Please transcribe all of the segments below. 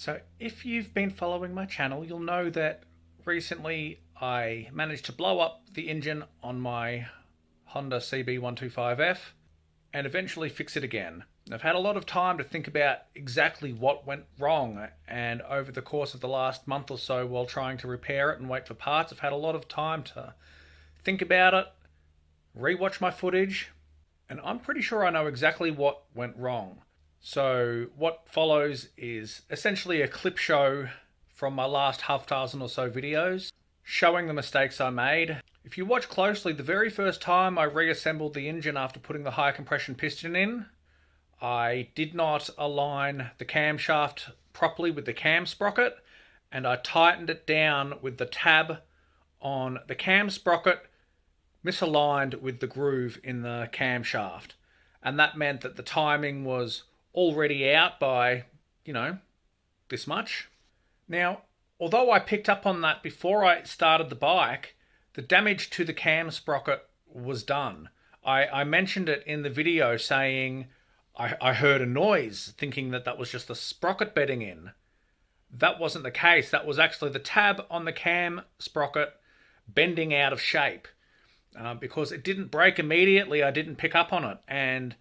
So if you've been following my channel, you'll know that recently I managed to blow up the engine on my Honda CB125F and eventually fix it again. I've had a lot of time to think about exactly what went wrong, and over the course of the last month or so while trying to repair it and wait for parts, I've had a lot of time to think about it, rewatch my footage, and I'm pretty sure I know exactly what went wrong. So what follows is essentially a clip show from my last half dozen or so videos showing the mistakes I made. If you watch closely, the very first time I reassembled the engine after putting the high compression piston in, I did not align the camshaft properly with the cam sprocket, and I tightened it down with the tab on the cam sprocket misaligned with the groove in the camshaft. And that meant that the timing was already out by, this much. Now, although I picked up on that before I started the bike, the damage to the cam sprocket was done. I mentioned it in the video saying I heard a noise, thinking that was just the sprocket bedding in. That wasn't the case. That was actually the tab on the cam sprocket bending out of shape. Because it didn't break immediately, I didn't pick up on it, and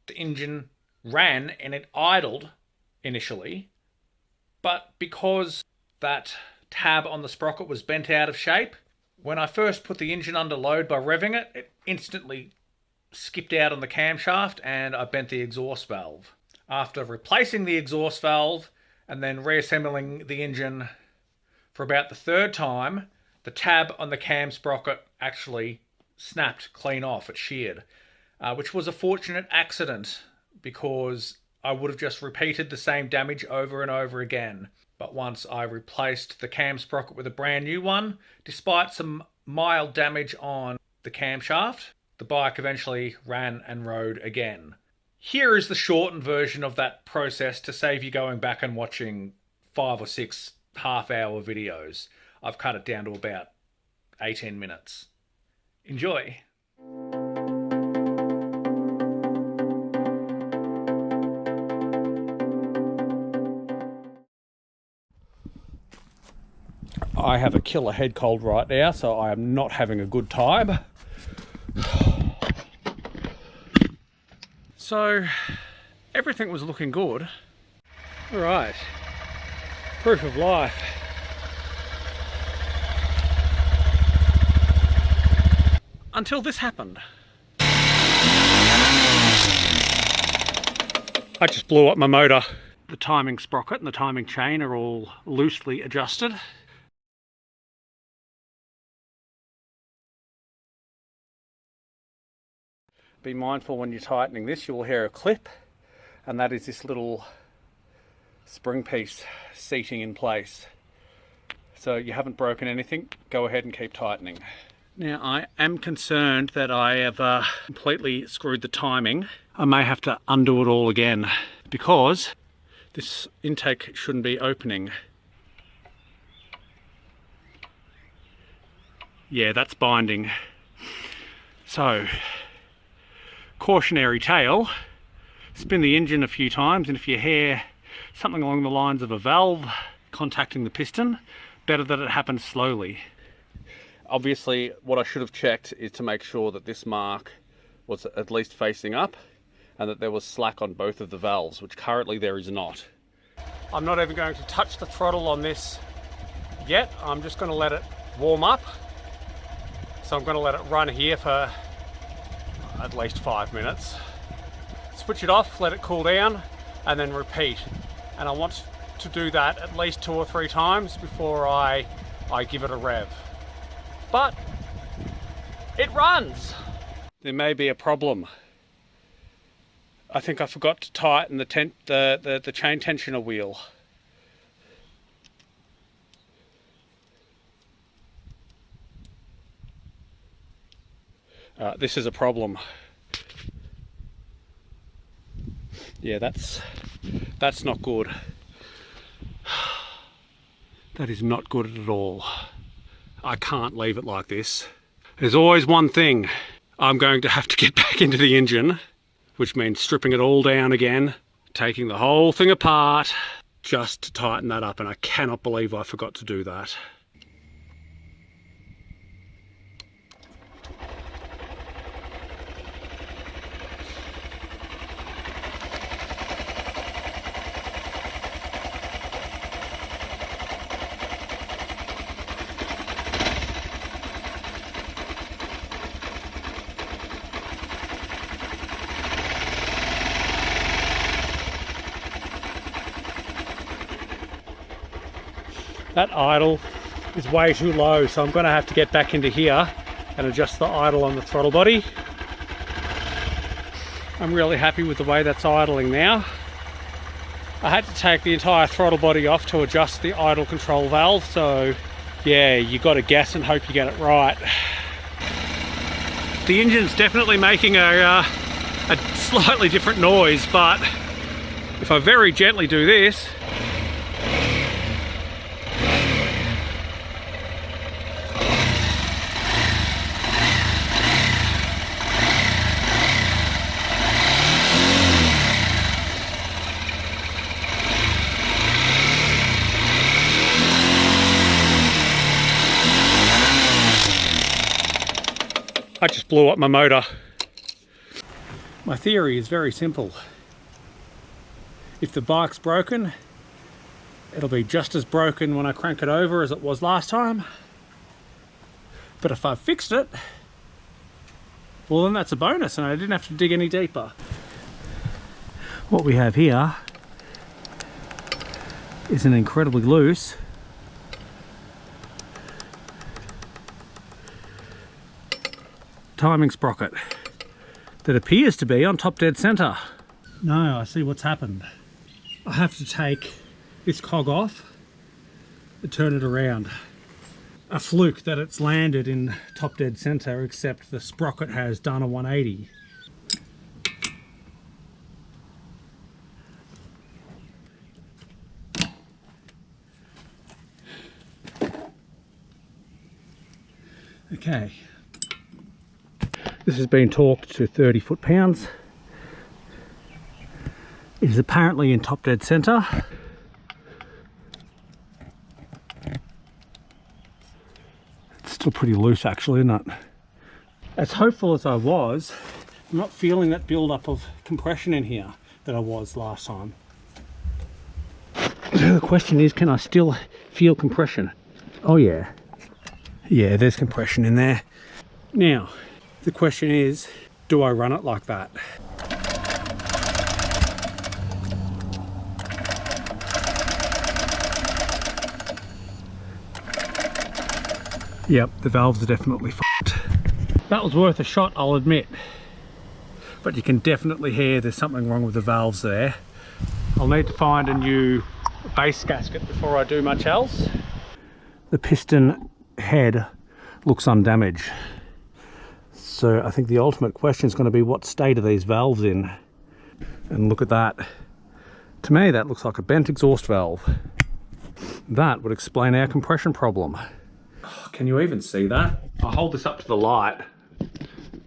the engine ran and it idled initially, but because that tab on the sprocket was bent out of shape, when I first put the engine under load by revving it, it instantly skipped out on the camshaft and I bent the exhaust valve. After replacing the exhaust valve and then reassembling the engine for about the third time, the tab on the cam sprocket actually snapped clean off. It sheared, which was a fortunate accident because I would have just repeated the same damage over and over again. But once I replaced the cam sprocket with a brand new one, despite some mild damage on the camshaft, the bike eventually ran and rode again. Here is the shortened version of that process to save you going back and watching 5 or 6 half-hour videos. I've cut it down to about 18 minutes. Enjoy! I have a killer head cold right now, so I am not having a good time. So, everything was looking good. Alright, proof of life. Until this happened. I just blew up my motor. The timing sprocket and the timing chain are all loosely adjusted. Be mindful when you're tightening this, you will hear a clip, and that is this little spring piece seating in place. So you haven't broken anything, go ahead and keep tightening. Now I am concerned that I have completely screwed the timing. I may have to undo it all again because this intake shouldn't be opening. Yeah, that's binding. So, cautionary tale, spin the engine a few times, and if you hear something along the lines of a valve contacting the piston, better that it happens slowly. Obviously, what I should have checked is to make sure that this mark was at least facing up and that there was slack on both of the valves, which currently there is not. I'm not even going to touch the throttle on this yet. I'm just going to let it warm up. So I'm going to let it run here for at least 5 minutes. Switch it off, let it cool down, and then repeat. And I want to do that at least 2 or 3 times before I give it a rev. But it runs. There may be a problem. I think I forgot to tighten the chain tensioner wheel. This is a problem. Yeah, that's not good. That is not good at all. I can't leave it like this. There's always one thing. I'm going to have to get back into the engine, which means stripping it all down again, taking the whole thing apart, just to tighten that up, and I cannot believe I forgot to do that. That idle is way too low, so I'm going to have to get back into here and adjust the idle on the throttle body. I'm really happy with the way that's idling now. I had to take the entire throttle body off to adjust the idle control valve, so yeah, you got to gas and hope you get it right. The engine's definitely making a slightly different noise, but if I very gently do this, I just blew up my motor. My theory is very simple. If the bike's broken, it'll be just as broken when I crank it over as it was last time. But if I fixed it, well then that's a bonus and I didn't have to dig any deeper. What we have here is an incredibly loose timing sprocket that appears to be on top dead center. No, I see what's happened. I have to take this cog off and turn it around. A fluke that it's landed in top dead center, except the sprocket has done a 180. Okay. This has been torqued to 30 foot-pounds. It is apparently in top dead center. It's still pretty loose actually, isn't it? As hopeful as I was, I'm not feeling that build-up of compression in here that I was last time. So the question is, can I still feel compression? Oh yeah. Yeah, there's compression in there. Now, the question is, do I run it like that? Yep, the valves are definitely f***ed. That was worth a shot, I'll admit. But you can definitely hear there's something wrong with the valves there. I'll need to find a new base gasket before I do much else. The piston head looks undamaged. So I think the ultimate question is going to be, what state are these valves in? And look at that. To me, that looks like a bent exhaust valve. That would explain our compression problem. Oh, can you even see that? I'll hold this up to the light.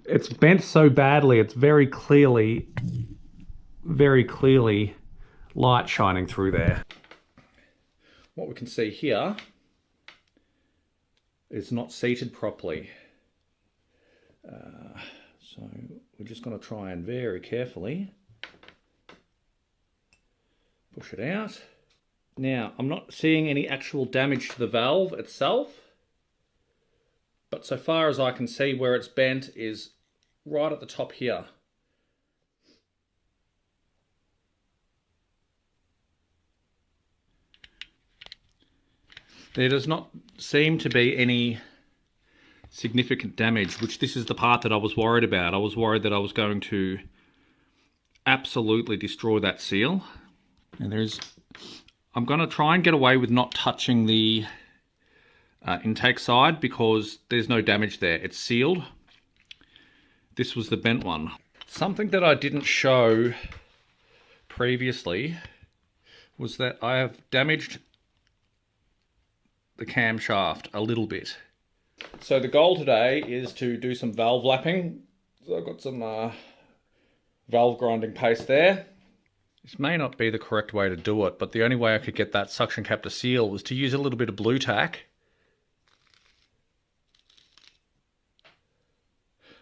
It's bent so badly, it's very clearly light shining through there. What we can see here is not seated properly. So we're just going to try and very carefully push it out. Now, I'm not seeing any actual damage to the valve itself, but so far as I can see, where it's bent is right at the top here. There does not seem to be any significant damage, which this is the part that I was worried about. I was worried that I was going to absolutely destroy that seal. And I'm going to try and get away with not touching the intake side because there's no damage there. It's sealed. This was the bent one. Something that I didn't show previously was that I have damaged the camshaft a little bit. So the goal today is to do some valve lapping. So I've got some valve grinding paste there. This may not be the correct way to do it, but the only way I could get that suction cap to seal was to use a little bit of blue tack.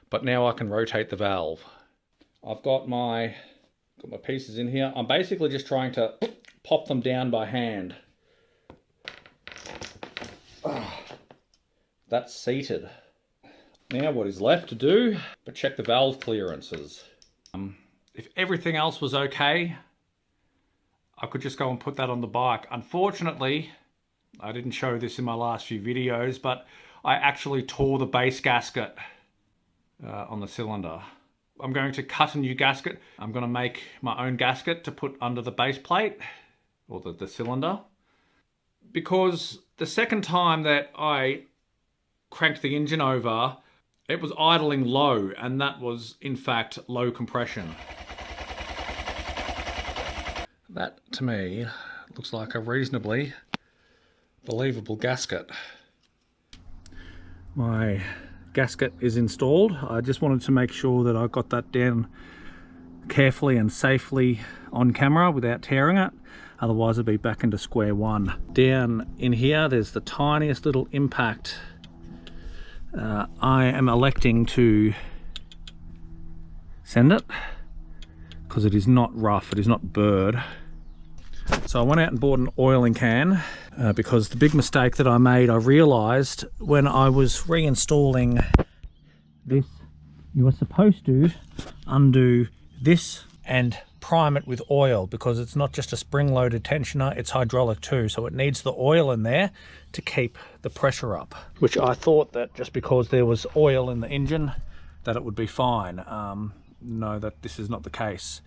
But now I can rotate the valve. I've got my pieces in here. I'm basically just trying to pop them down by hand. That's seated. Now what is left to do but check the valve clearances. If everything else was okay, I could just go and put that on the bike. Unfortunately, I didn't show this in my last few videos, but I actually tore the base gasket on the cylinder. I'm going to cut a new gasket. I'm going to make my own gasket to put under the base plate, or the cylinder. Because the second time that I cranked the engine over, it was idling low, and that was in fact low compression. That to me looks like a reasonably believable gasket. My gasket is installed. I just wanted to make sure that I got that down carefully and safely on camera without tearing it. Otherwise I'd be back into square one. Down in here there's the tiniest little impact. I am electing to send it because it is not rough, it is not burred. So I went out and bought an oiling can because the big mistake that I made, I realised when I was reinstalling this, you were supposed to undo this and prime it with oil, because it's not just a spring-loaded tensioner, it's hydraulic too, so it needs the oil in there to keep the pressure up. Which I thought that just because there was oil in the engine that it would be fine. No, that this is not the case.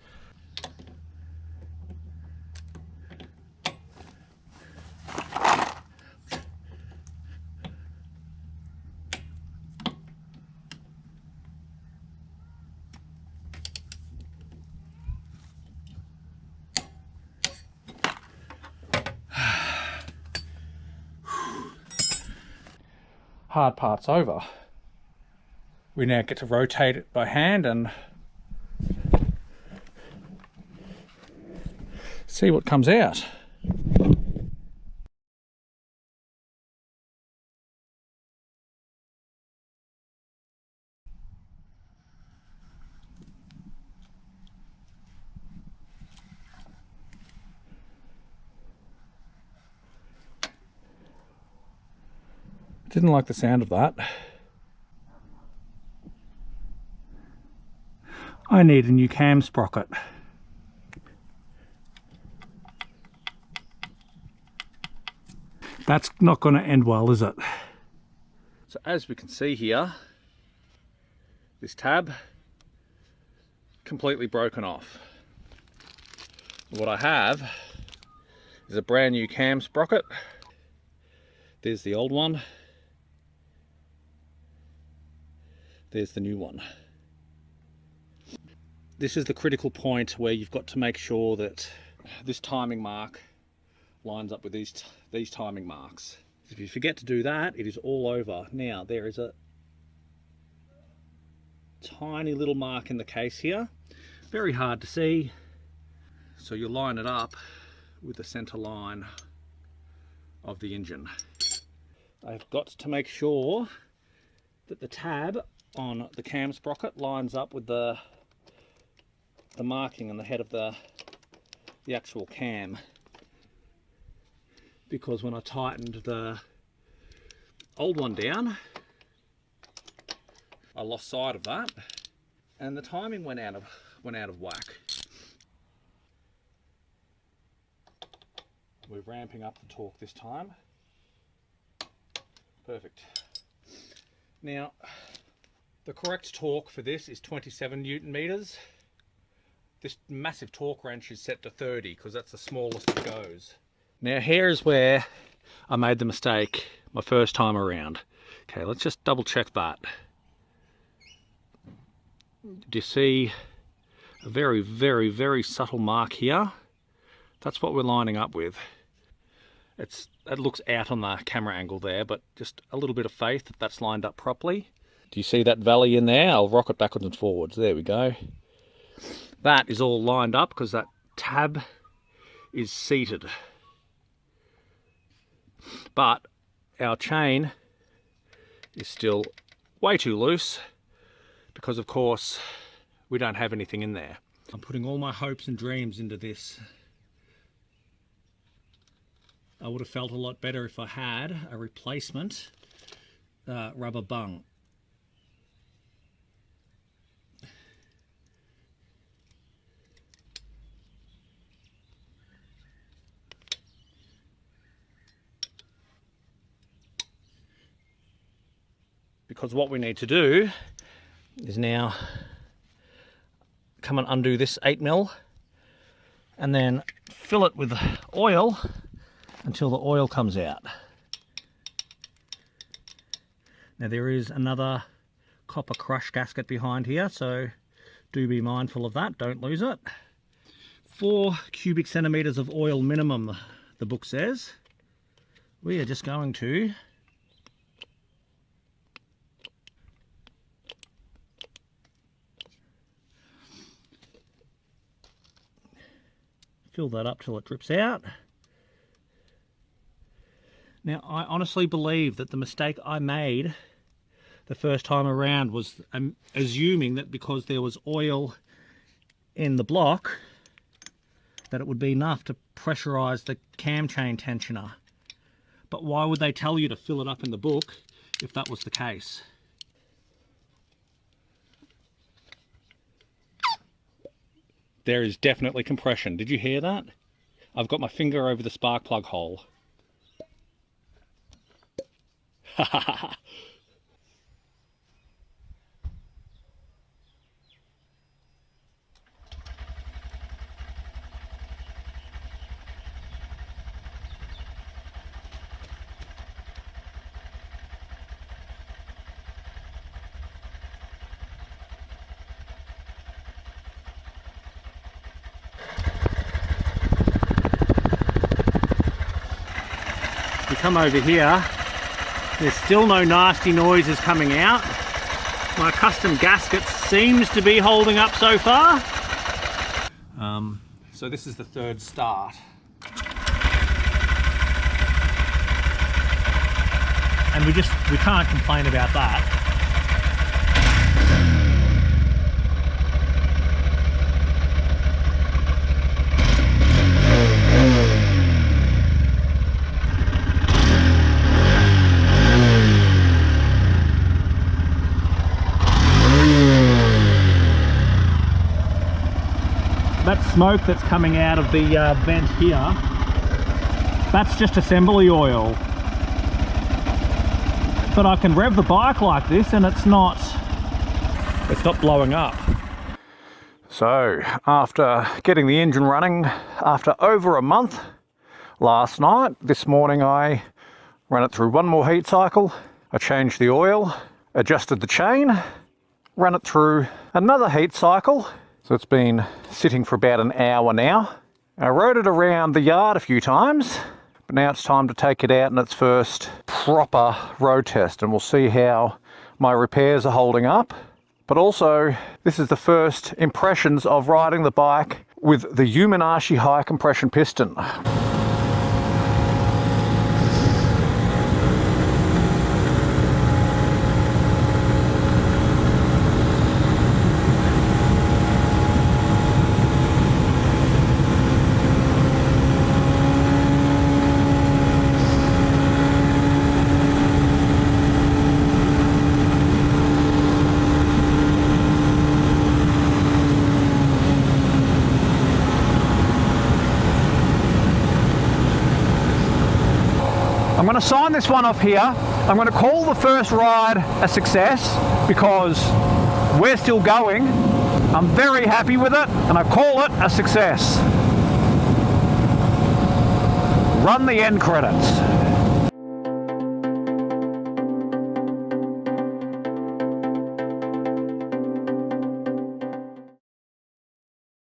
Hard part's over. We now get to rotate it by hand and see what comes out. Didn't like the sound of that. I need a new cam sprocket. That's not going to end well, is it? So as we can see here, this tab completely broken off. What I have is a brand new cam sprocket. There's the old one. There's the new one. This is the critical point where you've got to make sure that this timing mark lines up with these timing marks. If you forget to do that, it is all over. Now there is a tiny little mark in the case here, very hard to see, so you line it up with the center line of the engine. I've got to make sure that the tab on the cam sprocket lines up with the marking on the head of the actual cam, because when I tightened the old one down, I lost sight of that and the timing went out of whack. We're ramping up the torque this time. Perfect. Now the correct torque for this is 27 Newton meters. This massive torque wrench is set to 30 because that's the smallest it goes. Now here's where I made the mistake my first time around. Okay, let's just double check that. Do you see a very, very, very subtle mark here? That's what we're lining up with. It looks out on the camera angle there, but just a little bit of faith that that's lined up properly. Do you see that valley in there? I'll rock it backwards and forwards. There we go. That is all lined up because that tab is seated, but our chain is still way too loose because of course we don't have anything in there. I'm putting all my hopes and dreams into this. I would have felt a lot better if I had a replacement rubber bung. Because what we need to do is now come and undo this 8mm and then fill it with oil until the oil comes out. Now there is another copper crush gasket behind here, so do be mindful of that, don't lose it. 4 cubic centimeters of oil minimum, the book says. We are just going to fill that up till it drips out. Now, I honestly believe that the mistake I made the first time around was assuming that because there was oil in the block, that it would be enough to pressurize the cam chain tensioner. But why would they tell you to fill it up in the book if that was the case? There is definitely compression. Did you hear that? I've got my finger over the spark plug hole. You come over here, there's still no nasty noises coming out. My custom gasket seems to be holding up so far. So this is the third start. And we can't complain about that. That smoke that's coming out of the vent here, that's just assembly oil. But I can rev the bike like this and it's not blowing up. So after getting the engine running after over a month last night, this morning I ran it through one more heat cycle. I changed the oil, adjusted the chain, ran it through another heat cycle. So it's been sitting for about an hour now. I rode it around the yard a few times, but now it's time to take it out in its first proper road test, and we'll see how my repairs are holding up. But also, this is the first impressions of riding the bike with the Yuminashi high compression piston. I'm going to sign this one off here. I'm going to call the first ride a success because we're still going. I'm very happy with it and I call it a success. Run the end credits.